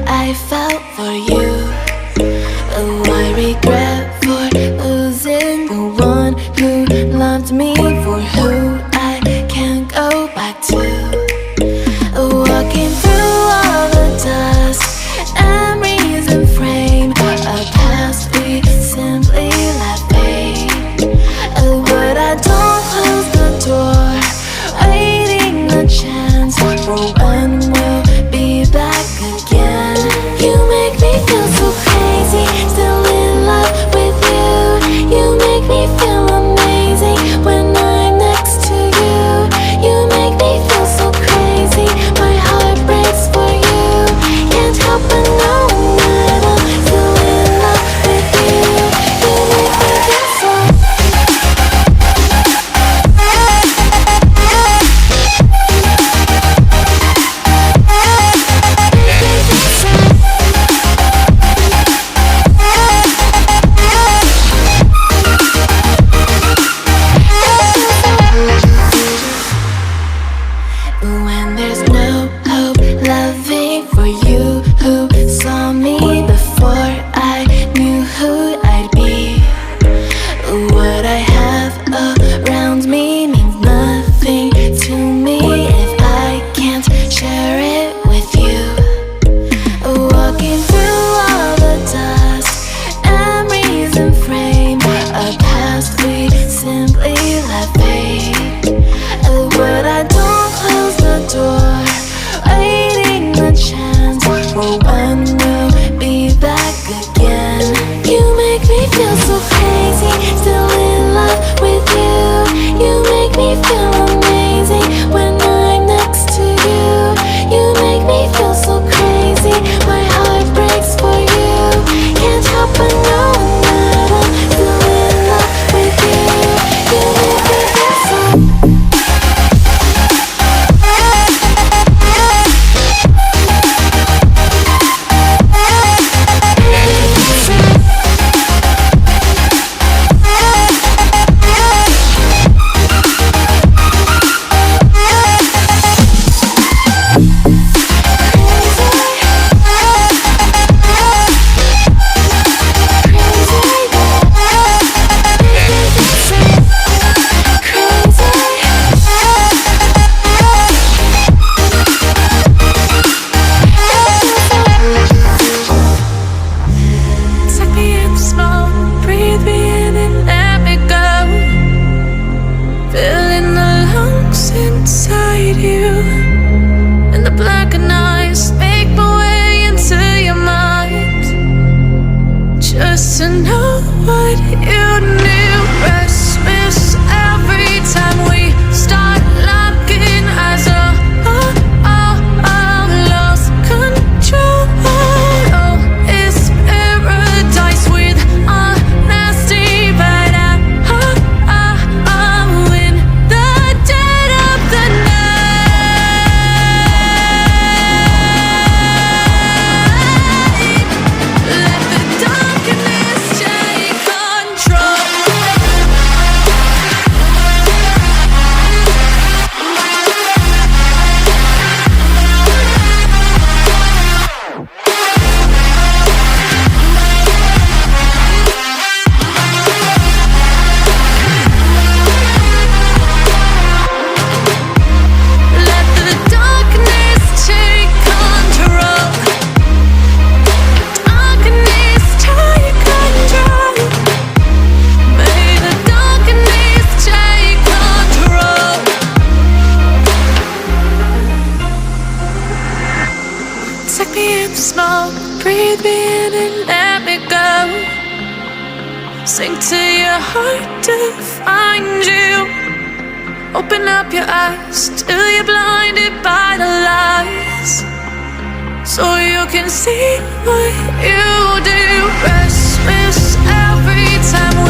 I felt for you. Oh, I regret for losing the one who loved me, for who I can't go back to. Walking through all the dust, memories and frame, a past we simply let fade. Oh, but I don't close the door, waiting a chance for when we'll be back again. You make me feel so crazy, still in love with you. You make me feel amazing when I'm next to you. You make me feel so crazy, my heart breaks for you. Can't help but know that I'm still in love with you. You make me feel so. When there's no hope, loving for you who saw me before I knew who I'd be. What I have around me means nothing to me if I can't share it with you. Walking through all the dust, memories and frame, a past we simply let fade. But I don't close the door, waiting a chance for when we'll be back again. You make me feel so crazy, still in love with you. You make me feel amazing when I'm next to you. You make me feel so crazy, my heart breaks for you. Can't help but know that I'm still in love with you. You make me feel so. Just to know what you knew. Restless every time we start locking eyes. Lost control. Oh, it's paradise with honesty, but I'm in the dead of the night. Let the darkness take control. Let the darkness take control. Darkness take control. May the darkness take control. Take me in the smoke, breathe me in and let me go. Sink to your heart to find you. Open up your eyes till you're blinded by the lies, so you can see what you do. Restless every time